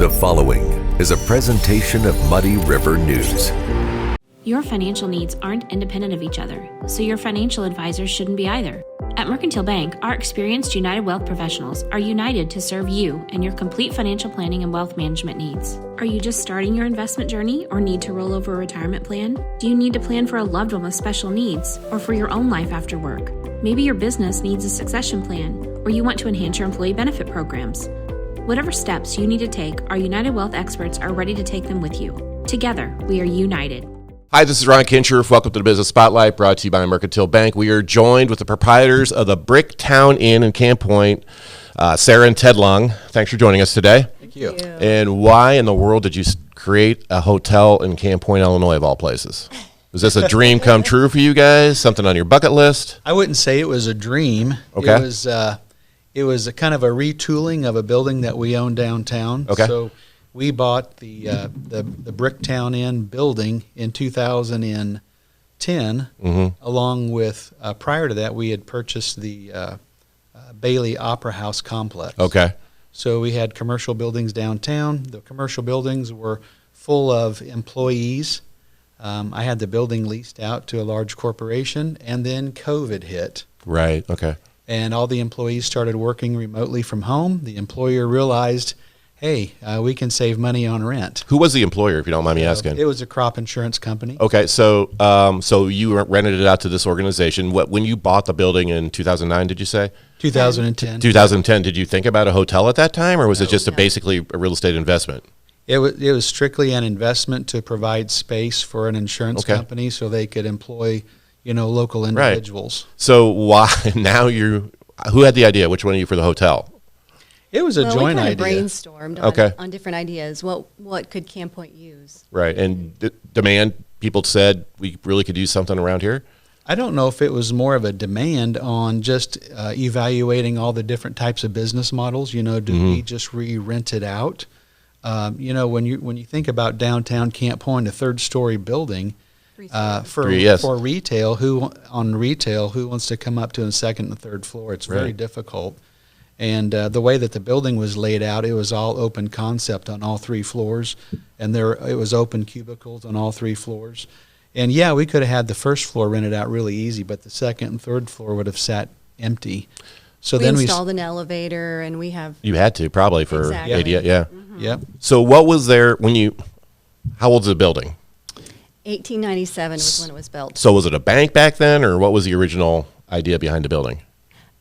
The following is a presentation of Muddy River News. Your financial needs aren't independent of each other, so your financial advisors shouldn't be either. At Mercantile Bank, our experienced United Wealth professionals are united to serve you and your complete financial planning and wealth management needs. Are you just starting your investment journey or need to roll over a retirement plan? Do you need to plan for a loved one with special needs or for your own life after work? Maybe your business needs a succession plan or you want to enhance your employee benefit programs. Whatever steps you need to take, our United Wealth experts are ready to take them with you. Together, we are united. Hi, this is Ron Kinscherf. Welcome to the Business Spotlight, brought to you by Mercantile Bank. We are joined with the proprietors of the Bricktown Inn in Camp Point, Sara and Ted Lung. Thanks for joining us today. Thank you. And why in the world did you create a hotel in Camp Point, Illinois, of all places? Was this a dream come true for you guys? Something on your bucket list? I wouldn't say it was a dream. Okay. It was a kind of a retooling of a building that we own downtown. Okay. So we bought the Bricktown Inn building in 2010, along with prior to that we had purchased the Bailey Opera House complex. Okay. So we had commercial buildings downtown. The commercial buildings were full of employees. I had the building leased out to a large corporation, and then COVID hit. Right, okay. And all the employees started working remotely from home. The employer realized, hey, we can save money on rent. Who was the employer, if you don't mind me asking? It was a crop insurance company. Okay, so you rented it out to this organization. When you bought the building in 2009, did you say? 2010. 2010. Did you think about a hotel at that time, or was it just basically a real estate investment? It was strictly an investment to provide space for an insurance company so they could employ, local individuals. Right. So why now who had the idea? Which one of you for the hotel? It was a joint idea. We kind of brainstormed on different ideas. What could Camp Point use? Right. And demand, people said we really could use something around here? I don't know if it was more of a demand on just evaluating all the different types of business models. Do we just rent it out? When you think about downtown Camp Point, a third-story building, for retail, who wants to come up to the second and third floor? It's very difficult. And the way that the building was laid out, it was all open concept on all three floors, and it was open cubicles on all three floors. And we could have had the first floor rented out really easy, but the second and third floor would have sat empty. So we then installed an elevator, and we have. You had to probably for exactly. Yeah. Mm-hmm. Yep. So what was there how old is the building? 1897 was when it was built. So was it a bank back then, or what was the original idea behind the building?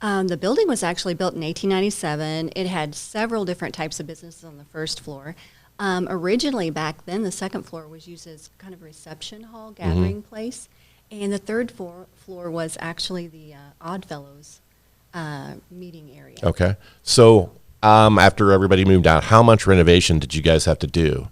The building was actually built in 1897. It had several different types of businesses on the first floor. Originally, back then, the second floor was used as kind of a reception hall, gathering place. And the third floor was actually the Oddfellows meeting area. Okay. So after everybody moved out, how much renovation did you guys have to do?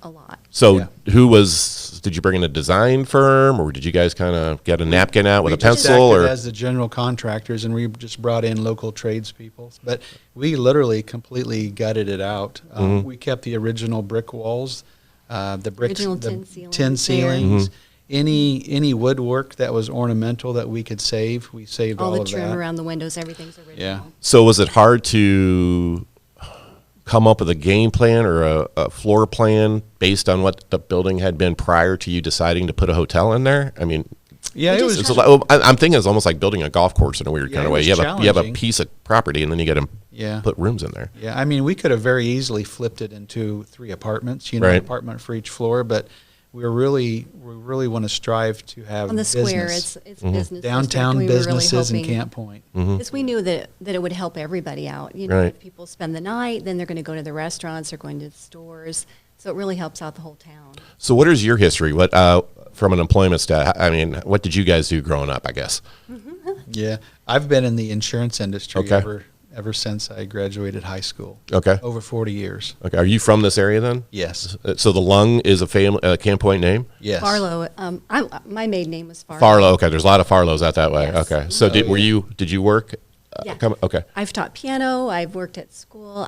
A lot. So did you bring in a design firm, or did you guys kind of get a napkin out with a pencil? We as the general contractors, and we just brought in local tradespeople. But we literally completely gutted it out. We kept the original brick walls, the bricks, original the tin ceilings. Any woodwork that was ornamental that we could save, we saved all of that. All the trim around the windows, everything's original. Yeah. So was it hard to come up with a game plan or a floor plan based on what the building had been prior to you deciding to put a hotel in there? I mean, I'm thinking it's almost like building a golf course in a weird kind of way. You have a piece of property, and then you got to put rooms in there. Yeah, I mean, we could have very easily flipped it into 3 apartments, an apartment for each floor, but we really want to strive to have on the square. Business. It's business downtown businesses in Camp Point. Because we knew that it would help everybody out. If people spend the night, then they're going to go to the restaurants, they're going to the stores. So it really helps out the whole town. So what is your history? What from an employment what did you guys do growing up, I guess? Yeah, I've been in the insurance industry ever since I graduated high school. Okay. Over 40 years. Okay. Are you from this area then? Yes. So the Lung is a Camp Point name? Yes. Farlow. My maiden name was Farlow. Farlow. Okay. There's a lot of Farlows out that way. Yes. Okay. So did you work? Yeah. Okay. I've taught piano. I've worked at school.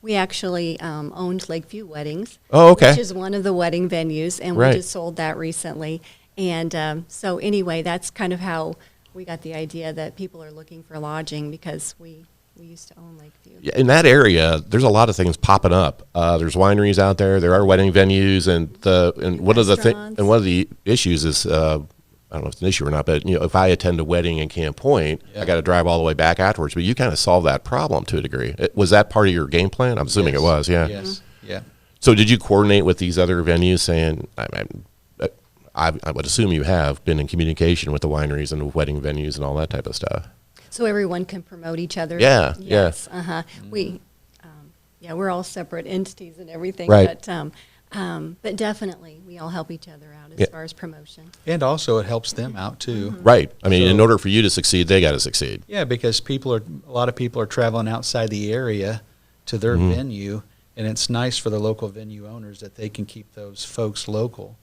We actually owned Lakeview Weddings. Oh, okay. Which is one of the wedding venues, and we just sold that recently. And so anyway, that's kind of how we got the idea that people are looking for lodging, because we We used to own Lakeview. Yeah, in that area, there's a lot of things popping up. There's wineries out there. There are wedding venues, and one of the issues is I don't know if it's an issue or not, but if I attend a wedding in Camp Point, I got to drive all the way back afterwards. But you kind of solve that problem to a degree. Was that part of your game plan? I'm assuming it was. Yeah. Yes. Yeah. So did you coordinate with these other venues, saying? I would assume you have been in communication with the wineries and the wedding venues and all that type of stuff. So everyone can promote each other. Yeah. Yes. Yeah. Uh-huh. We're all separate entities and everything. Right. But definitely we all help each other out as far as promotion. And also it helps them out too. Right. I mean, So- in order for you to succeed, they got to succeed. Yeah, because a lot of people are traveling outside the area to their venue, and it's nice for the local venue owners that they can keep those folks local.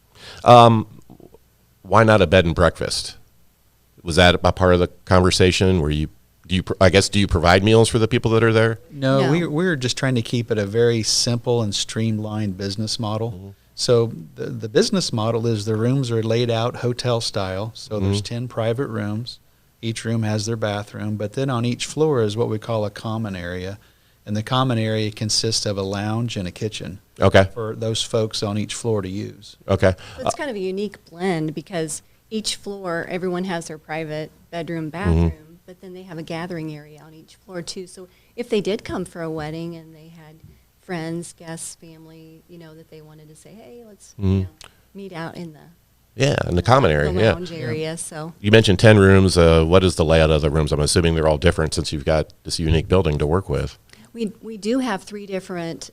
Why not a bed and breakfast? Was that a part of the conversation where do you provide meals for the people that are there? No, No. we're just trying to keep it a very simple and streamlined business model. So the business model is the rooms are laid out hotel style. So there's 10 private rooms. Each room has their bathroom, but then on each floor is what we call a common area. And the common area consists of a lounge and a kitchen Okay. for those folks on each floor to use. Okay. So it's kind of a unique blend because each floor, everyone has their private bedroom, bathroom, but then they have a gathering area on each floor too. So if they did come for a wedding and they had friends, guests, family, that they wanted to say, hey, let's meet out in the common area. the Yeah. lounge area. So You mentioned 10 rooms. What is the layout of the rooms? I'm assuming they're all different since you've got this unique building to work with. we do have three different,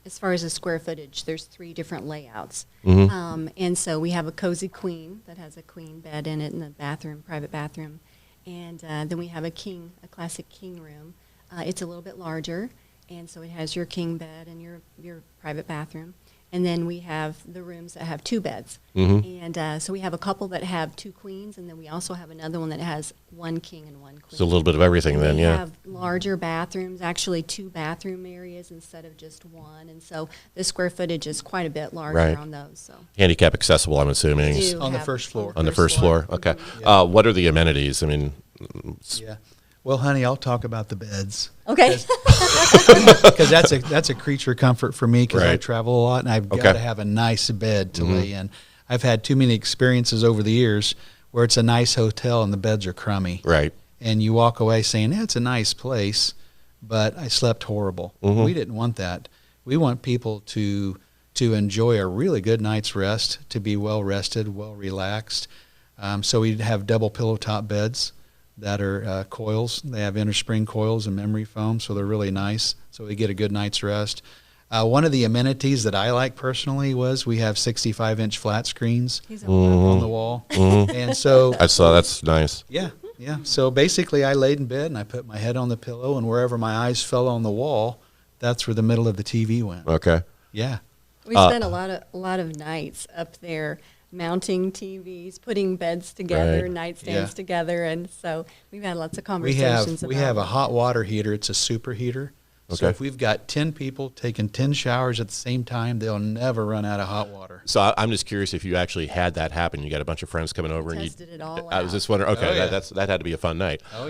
as far as the square footage, there's three different layouts. And so we have a cozy queen that has a queen bed in it in the bathroom, private bathroom. And then we have a classic king room. It's a little bit larger, and so it has your king bed and your private bathroom. And then we have the rooms that have two beds. And so we have a couple that have two queens, and then we also have another one that has one king and one queen. So a little bit of everything And then, they yeah. have larger bathrooms, actually two bathroom areas instead of just one. And so the square footage is quite a bit larger Right. on those. So Handicap accessible, I'm assuming. we do On the have first floor. On the first floor. Okay. Yeah. What are the amenities? I mean, Yeah. Well, honey, I'll talk about the beds. Okay. Because that's a creature comfort for me because I Right. travel a lot and I've got Okay. to have a nice bed to lay in. I've had too many experiences over the years where it's a nice hotel and the beds are crummy. right. And you walk away saying, it's a nice place, but I slept horrible. We didn't want that. We want people to enjoy a really good night's rest, to be well rested, well relaxed. So we have double pillow top beds that are coils. They have innerspring coils and memory foam, so they're really nice. So we get a good night's rest. One of the amenities that I like personally was we have 65-inch flat screens He's on the wall. And so I saw that's nice. yeah. So basically, I laid in bed and I put my head on the pillow, and wherever my eyes fell on the wall, that's where the middle of the TV went. Okay. Yeah. We spent a lot of nights up there mounting TVs, putting beds together, Right. nightstands Yeah. together, and so we've had lots of We conversations have about a hot water heater. It's a super heater. So Okay. if we've got 10 people taking 10 showers at the same time, they'll never run out of hot water. So I'm just curious if you actually had that happen. You got a bunch of friends coming over and Tested it all I was out. just wondering. Okay, Oh, yeah. that had to be a fun night. Oh,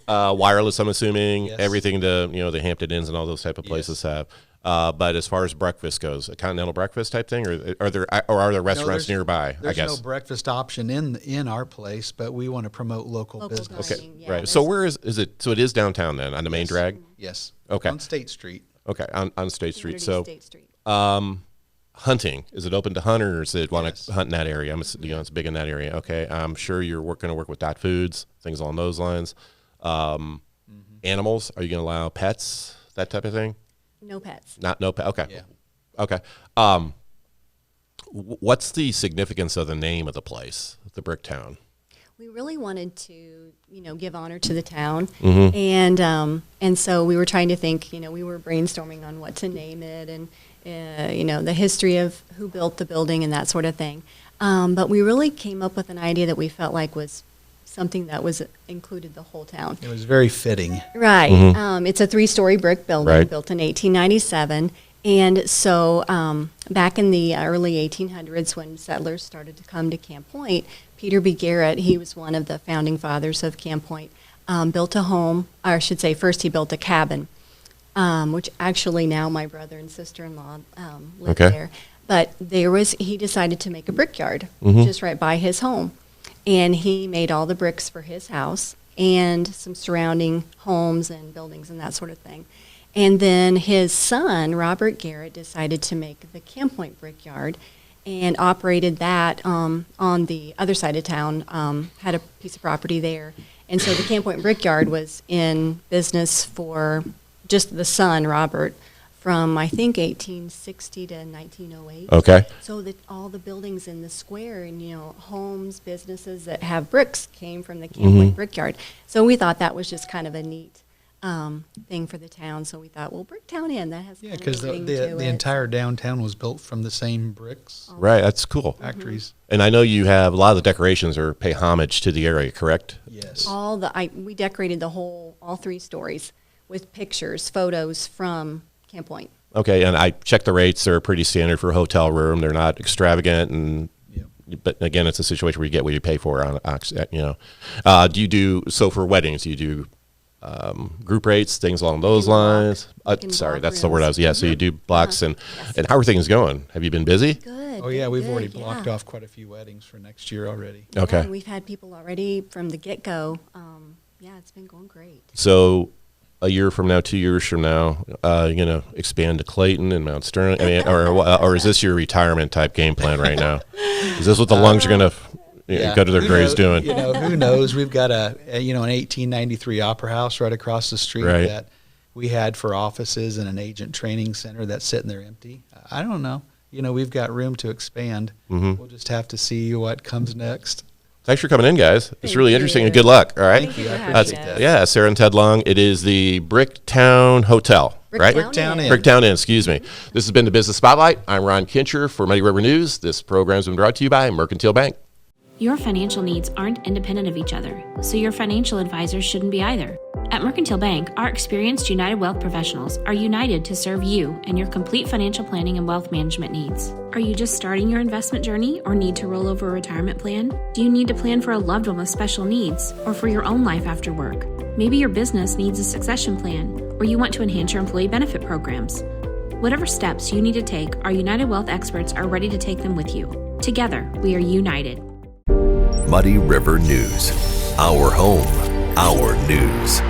yeah. Wireless, I'm assuming. Yes. Everything to the Hampton Inns and all those type of places have. But as far as breakfast goes, a continental breakfast type thing, or are there restaurants nearby? There's I guess. no breakfast option in our place, but we want to promote local business. Okay, dining, yeah, right. So where is it? So it is downtown then, on the main Yes. drag. Yes. Okay. On State Street. Okay, on State Street. Community So State Street. hunting, is it open to hunters that want Yes. to hunt in that area? It's big in that area. Okay, I'm sure you're going to work with Dot Foods, things along those lines. Animals, are you going to allow pets, that type of thing? No pets. No pet. Okay. Yeah. Okay. What's the significance of the name of the place, the Bricktown? We really wanted to, give honor to the town, Mm-hmm. and so we were trying to think. We were brainstorming on what to name it, and the history of who built the building and that sort of thing. But we really came up with an idea that we felt like was something that included the whole town. It was very fitting. Right. It's a 3-story brick building Right. built in 1897. And so back in the early 1800s, when settlers started to come to Camp Point, Peter B. Garrett, he was one of the founding fathers of Camp Point, built a home, or I should say first he built a cabin, which actually now my brother and sister-in-law live there. But he decided to make a brickyard just right by his home. And he made all the bricks for his house and some surrounding homes and buildings and that sort of thing. And then his son, Robert Garrett, decided to make the Camp Point Brickyard and operated that on the other side of town, had a piece of property there. And so the Camp Point Brickyard was in business for just the son, Robert, from, I think, 1860 to 1908. Okay. So that all the buildings in the square and, homes, businesses that have bricks came from the Camp Point Brickyard. So we thought that was just kind of a neat thing for the town. So we thought, well, Bricktown Inn, that has kind because of a ring to it. the entire downtown was built from the same bricks Right, that's cool. factories. And I know you have a lot of the decorations or pay homage to the area, correct? Yes. We decorated all 3 stories with pictures, photos from Camp Point. Okay, and I checked the rates. They're pretty standard for a hotel room. They're not extravagant, and but again, it's a situation where you get what you pay for. Do you do so for weddings? Do you do group rates, things along those lines? Sorry, that's the word I was. Yeah, so you do blocks, and how are things going? Have you been busy? Good. Oh yeah, we've already good, blocked off quite a few weddings for next year already. Okay. Yeah, we've had people already from the get-go. It's been going great. So a year from now, 2 years from now, you're going to expand to Clayton and Mount Sterling? I mean, or is this your retirement type game plan right now? Is this what the Lungs are going to go to their graves doing? Who knows? We've got an 1893 opera house right across the street that we had for offices and an agent training center that's sitting there empty. I don't know. We've got room to expand. We'll just have to see what comes next. Thanks for coming in, guys. It's Thank really you. interesting and good luck. All right. Thank you for having us. Yeah, Sara and Ted Lung. It is the Bricktown Hotel, right? Bricktown Inn. Bricktown Inn, excuse me. This has been the Business Spotlight. I'm Ron Kinscherf for Muddy River News. This program has been brought to you by Mercantile Bank. Your financial needs aren't independent of each other, so your financial advisors shouldn't be either. At Mercantile Bank, our experienced United Wealth professionals are united to serve you and your complete financial planning and wealth management needs. Are you just starting your investment journey or need to roll over a retirement plan? Do you need to plan for a loved one with special needs or for your own life after work? Maybe your business needs a succession plan or you want to enhance your employee benefit programs. Whatever steps you need to take, our United Wealth experts are ready to take them with you. Together, we are united. Muddy River News. Our home, our news.